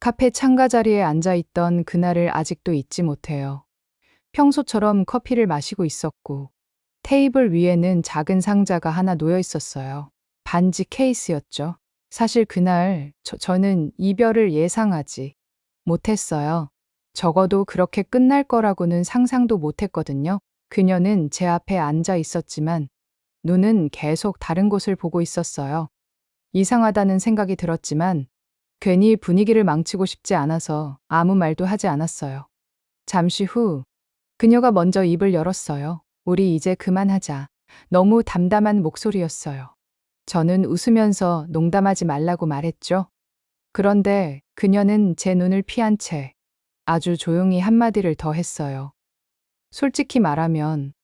카페 창가 자리에 앉아 있던 그날을 아직도 잊지 못해요. 평소처럼 커피를 마시고 있었고, 테이블 위에는 작은 상자가 하나 놓여 있었어요. 반지 케이스였죠. 사실 그날 저는 이별을 예상하지 못했어요. 적어도 그렇게 끝날 거라고는 상상도 못했거든요. 그녀는 제 앞에 앉아 있었지만 눈은 계속 다른 곳을 보고 있었어요. 이상하다는 생각이 들었지만 괜히 분위기를 망치고 싶지 않아서 아무 말도 하지 않았어요. 잠시 후 그녀가 먼저 입을 열었어요. 우리 이제 그만하자. 너무 담담한 목소리였어요. 저는 웃으면서 농담하지 말라고 말했죠. 그런데 그녀는 제 눈을 피한 채 아주 조용히 한마디를 더 했어요. 솔직히 말하면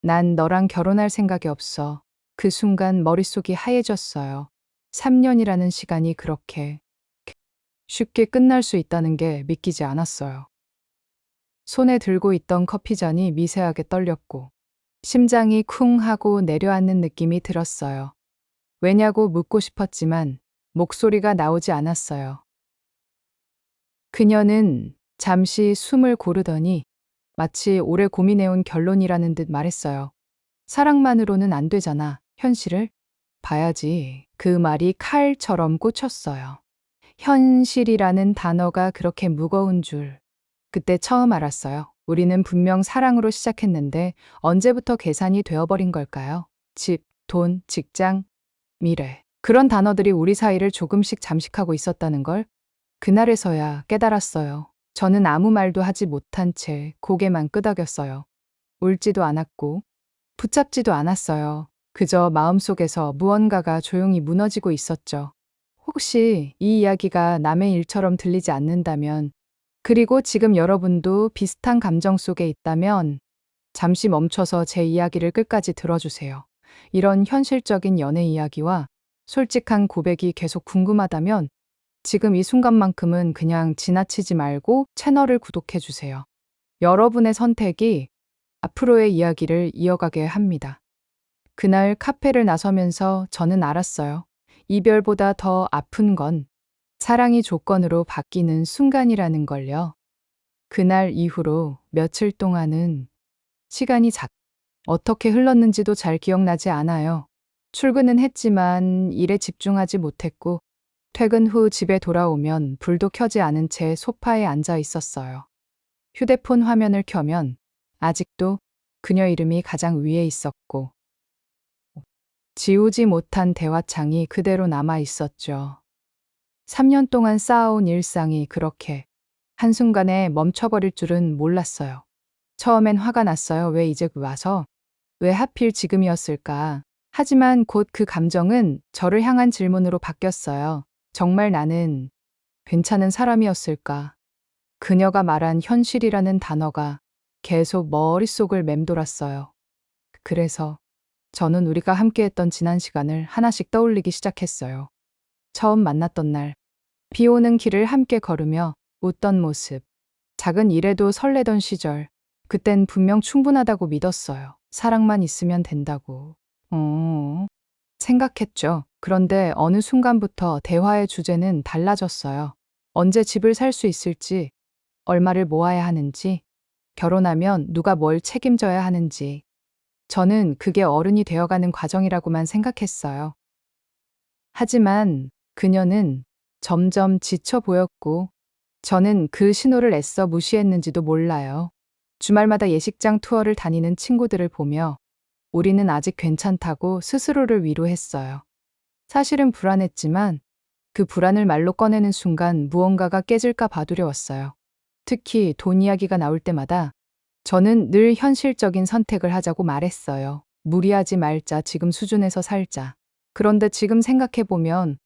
난 너랑 결혼할 생각이 없어. 그 순간 머릿속이 하얘졌어요. 3년이라는 시간이 그렇게 쉽게 끝날 수 있다는 게 믿기지 않았어요. 손에 들고 있던 커피잔이 미세하게 떨렸고 심장이 쿵 하고 내려앉는 느낌이 들었어요. 왜냐고 묻고 싶었지만 목소리가 나오지 않았어요. 그녀는 잠시 숨을 고르더니 마치 오래 고민해온 결론이라는 듯 말했어요. 사랑만으로는 안 되잖아. 현실을 봐야지. 그 말이 칼처럼 꽂혔어요. 현실이라는 단어가 그렇게 무거운 줄 그때 처음 알았어요. 우리는 분명 사랑으로 시작했는데 언제부터 계산이 되어버린 걸까요? 집, 돈, 직장, 미래. 그런 단어들이 우리 사이를 조금씩 잠식하고 있었다는 걸 그날에서야 깨달았어요. 저는 아무 말도 하지 못한 채 고개만 끄덕였어요. 울지도 않았고 붙잡지도 않았어요. 그저 마음속에서 무언가가 조용히 무너지고 있었죠. 혹시 이 이야기가 남의 일처럼 들리지 않는다면, 그리고 지금 여러분도 비슷한 감정 속에 있다면 잠시 멈춰서 제 이야기를 끝까지 들어주세요. 이런 현실적인 연애 이야기와 솔직한 고백이 계속 궁금하다면 지금 이 순간만큼은 그냥 지나치지 말고 채널을 구독해 주세요. 여러분의 선택이 앞으로의 이야기를 이어가게 합니다. 그날 카페를 나서면서 저는 알았어요. 이별보다 더 아픈 건 사랑이 조건으로 바뀌는 순간이라는 걸요. 그날 이후로 며칠 동안은 시간이 어떻게 흘렀는지도 잘 기억나지 않아요. 출근은 했지만 일에 집중하지 못했고 퇴근 후 집에 돌아오면 불도 켜지 않은 채 소파에 앉아 있었어요. 휴대폰 화면을 켜면 아직도 그녀 이름이 가장 위에 있었고 지우지 못한 대화창이 그대로 남아 있었죠. 3년 동안 쌓아온 일상이 그렇게 한순간에 멈춰버릴 줄은 몰랐어요. 처음엔 화가 났어요. 왜 이제 와서? 왜 하필 지금이었을까? 하지만 곧 그 감정은 저를 향한 질문으로 바뀌었어요. 정말 나는 괜찮은 사람이었을까? 그녀가 말한 현실이라는 단어가 계속 머릿속을 맴돌았어요. 그래서 저는 우리가 함께했던 지난 시간을 하나씩 떠올리기 시작했어요. 처음 만났던 날, 비 오는 길을 함께 걸으며 웃던 모습, 작은 일에도 설레던 시절, 그땐 분명 충분하다고 믿었어요. 사랑만 있으면 된다고. 생각했죠. 그런데 어느 순간부터 대화의 주제는 달라졌어요. 언제 집을 살 수 있을지, 얼마를 모아야 하는지, 결혼하면 누가 뭘 책임져야 하는지. 저는 그게 어른이 되어가는 과정이라고만 생각했어요. 하지만 그녀는 점점 지쳐 보였고, 저는 그 신호를 애써 무시했는지도 몰라요. 주말마다 예식장 투어를 다니는 친구들을 보며 우리는 아직 괜찮다고 스스로를 위로했어요. 사실은 불안했지만 그 불안을 말로 꺼내는 순간 무언가가 깨질까 봐 두려웠어요. 특히 돈 이야기가 나올 때마다 저는 늘 현실적인 선택을 하자고 말했어요. 무리하지 말자, 지금 수준에서 살자. 그런데 지금 생각해보면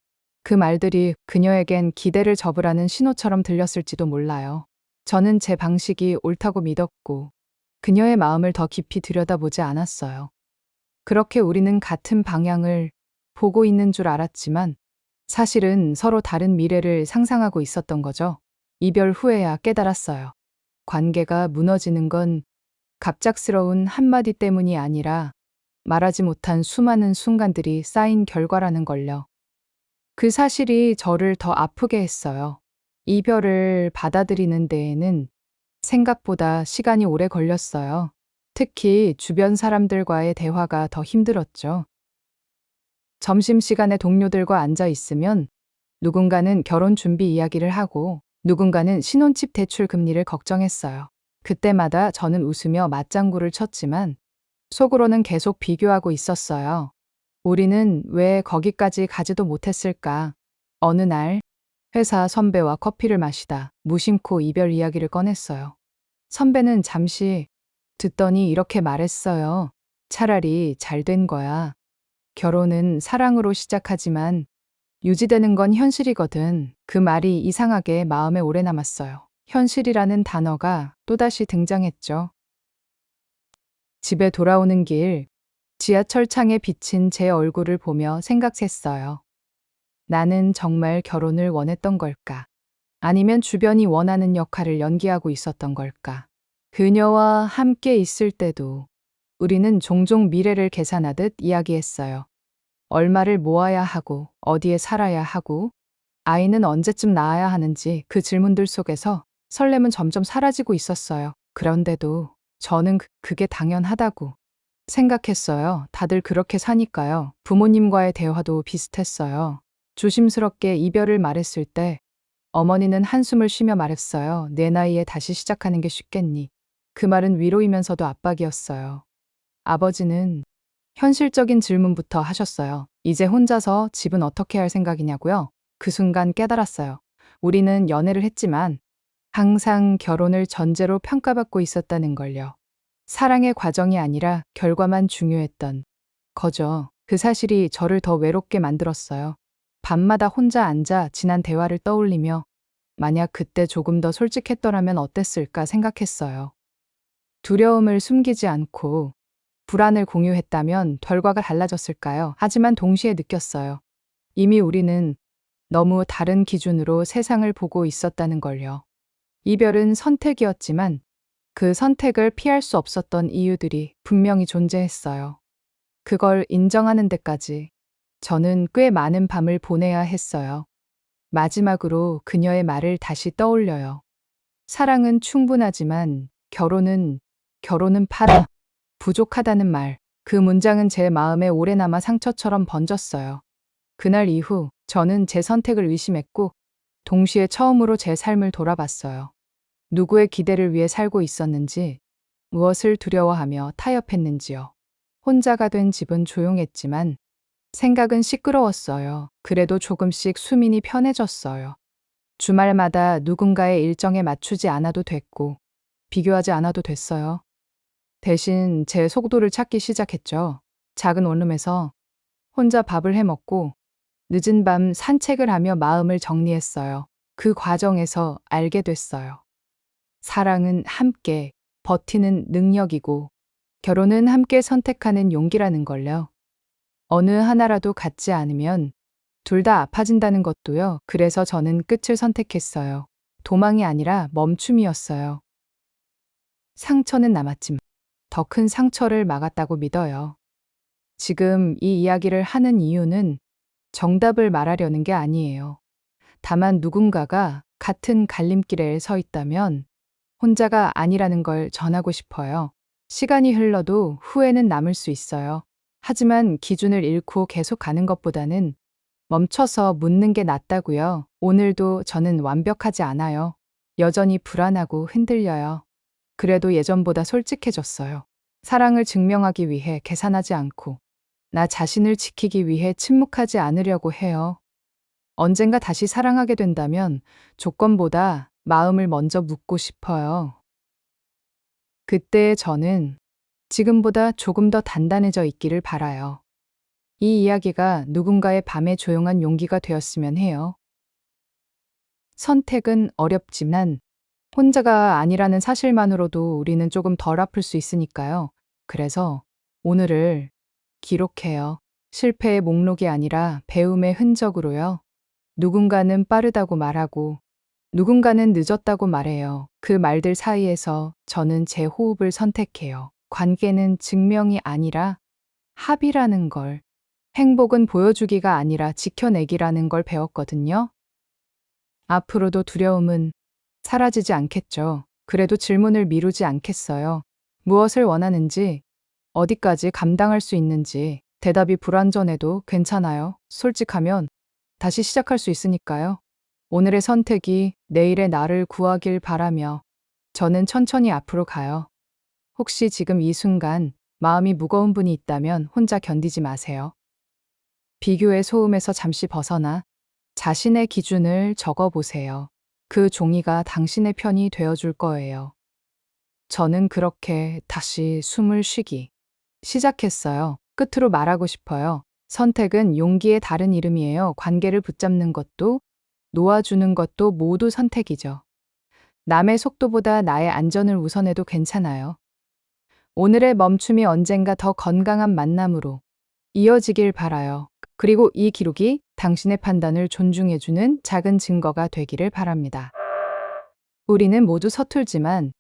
그 말들이 그녀에겐 기대를 접으라는 신호처럼 들렸을지도 몰라요. 저는 제 방식이 옳다고 믿었고 그녀의 마음을 더 깊이 들여다보지 않았어요. 그렇게 우리는 같은 방향을 보고 있는 줄 알았지만 사실은 서로 다른 미래를 상상하고 있었던 거죠. 이별 후에야 깨달았어요. 관계가 무너지는 건 갑작스러운 한마디 때문이 아니라 말하지 못한 수많은 순간들이 쌓인 결과라는 걸요. 그 사실이 저를 더 아프게 했어요. 이별을 받아들이는 데에는 생각보다 시간이 오래 걸렸어요. 특히 주변 사람들과의 대화가 더 힘들었죠. 점심시간에 동료들과 앉아 있으면 누군가는 결혼 준비 이야기를 하고 누군가는 신혼집 대출 금리를 걱정했어요. 그때마다 저는 웃으며 맞장구를 쳤지만 속으로는 계속 비교하고 있었어요. 우리는 왜 거기까지 가지도 못했을까? 어느 날 회사 선배와 커피를 마시다 무심코 이별 이야기를 꺼냈어요. 선배는 잠시 듣더니 이렇게 말했어요. 차라리 잘 된 거야. 결혼은 사랑으로 시작하지만 유지되는 건 현실이거든. 그 말이 이상하게 마음에 오래 남았어요. 현실이라는 단어가 또다시 등장했죠. 집에 돌아오는 길, 지하철 창에 비친 제 얼굴을 보며 생각했어요. 나는 정말 결혼을 원했던 걸까? 아니면 주변이 원하는 역할을 연기하고 있었던 걸까? 그녀와 함께 있을 때도 우리는 종종 미래를 계산하듯 이야기했어요. 얼마를 모아야 하고, 어디에 살아야 하고, 아이는 언제쯤 낳아야 하는지 그 질문들 속에서 설렘은 점점 사라지고 있었어요. 그런데도 저는 그게 당연하다고 생각했어요. 다들 그렇게 사니까요. 부모님과의 대화도 비슷했어요. 조심스럽게 이별을 말했을 때 어머니는 한숨을 쉬며 말했어요. 내 나이에 다시 시작하는 게 쉽겠니? 그 말은 위로이면서도 압박이었어요. 아버지는 현실적인 질문부터 하셨어요. 이제 혼자서 집은 어떻게 할 생각이냐고요? 그 순간 깨달았어요. 우리는 연애를 했지만 항상 결혼을 전제로 평가받고 있었다는 걸요. 사랑의 과정이 아니라 결과만 중요했던 거죠. 그 사실이 저를 더 외롭게 만들었어요. 밤마다 혼자 앉아 지난 대화를 떠올리며 만약 그때 조금 더 솔직했더라면 어땠을까 생각했어요. 두려움을 숨기지 않고 불안을 공유했다면 결과가 달라졌을까요? 하지만 동시에 느꼈어요. 이미 우리는 너무 다른 기준으로 세상을 보고 있었다는 걸요. 이별은 선택이었지만 그 선택을 피할 수 없었던 이유들이 분명히 존재했어요. 그걸 인정하는 데까지 저는 꽤 많은 밤을 보내야 했어요. 마지막으로 그녀의 말을 다시 떠올려요. 사랑은 충분하지만 결혼은 부족하다는 말. 그 문장은 제 마음에 오래 남아 상처처럼 번졌어요. 그날 이후 저는 제 선택을 의심했고 동시에 처음으로 제 삶을 돌아봤어요. 누구의 기대를 위해 살고 있었는지, 무엇을 두려워하며 타협했는지요. 혼자가 된 집은 조용했지만 생각은 시끄러웠어요. 그래도 조금씩 수민이 편해졌어요. 주말마다 누군가의 일정에 맞추지 않아도 됐고, 비교하지 않아도 됐어요. 대신 제 속도를 찾기 시작했죠. 작은 원룸에서 혼자 밥을 해 먹고, 늦은 밤 산책을 하며 마음을 정리했어요. 그 과정에서 알게 됐어요. 사랑은 함께 버티는 능력이고, 결혼은 함께 선택하는 용기라는 걸요. 어느 하나라도 갖지 않으면 둘 다 아파진다는 것도요. 그래서 저는 끝을 선택했어요. 도망이 아니라 멈춤이었어요. 상처는 남았지만 더 큰 상처를 막았다고 믿어요. 지금 이 이야기를 하는 이유는 정답을 말하려는 게 아니에요. 다만 누군가가 같은 갈림길에 서 있다면 혼자가 아니라는 걸 전하고 싶어요. 시간이 흘러도 후회는 남을 수 있어요. 하지만 기준을 잃고 계속 가는 것보다는 멈춰서 묻는 게 낫다고요. 오늘도 저는 완벽하지 않아요. 여전히 불안하고 흔들려요. 그래도 예전보다 솔직해졌어요. 사랑을 증명하기 위해 계산하지 않고 나 자신을 지키기 위해 침묵하지 않으려고 해요. 언젠가 다시 사랑하게 된다면 조건보다 마음을 먼저 묻고 싶어요. 그때 저는 지금보다 조금 더 단단해져 있기를 바라요. 이 이야기가 누군가의 밤의 조용한 용기가 되었으면 해요. 선택은 어렵지만 혼자가 아니라는 사실만으로도 우리는 조금 덜 아플 수 있으니까요. 그래서 오늘을 기록해요. 실패의 목록이 아니라 배움의 흔적으로요. 누군가는 빠르다고 말하고 누군가는 늦었다고 말해요. 그 말들 사이에서 저는 제 호흡을 선택해요. 관계는 증명이 아니라 합이라는 걸, 행복은 보여주기가 아니라 지켜내기라는 걸 배웠거든요. 앞으로도 두려움은 사라지지 않겠죠. 그래도 질문을 미루지 않겠어요. 무엇을 원하는지, 어디까지 감당할 수 있는지, 대답이 불완전해도 괜찮아요. 솔직하면 다시 시작할 수 있으니까요. 오늘의 선택이 내일의 나를 구하길 바라며 저는 천천히 앞으로 가요. 혹시 지금 이 순간 마음이 무거운 분이 있다면 혼자 견디지 마세요. 비교의 소음에서 잠시 벗어나 자신의 기준을 적어 보세요. 그 종이가 당신의 편이 되어줄 거예요. 저는 그렇게 다시 숨을 쉬기 시작했어요. 끝으로 말하고 싶어요. 선택은 용기의 다른 이름이에요. 관계를 붙잡는 것도, 놓아주는 것도 모두 선택이죠. 남의 속도보다 나의 안전을 우선해도 괜찮아요. 오늘의 멈춤이 언젠가 더 건강한 만남으로 이어지길 바라요. 그리고 이 기록이 당신의 판단을 존중해주는 작은 증거가 되기를 바랍니다. 우리는 모두 서툴지만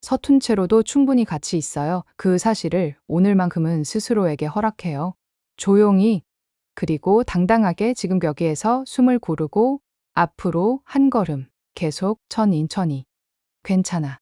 서툰 채로도 충분히 가치 있어요. 그 사실을 오늘만큼은 스스로에게 허락해요. 조용히, 그리고 당당하게 지금 여기에서 숨을 고르고 앞으로 한 걸음, 계속 천천히. 괜찮아.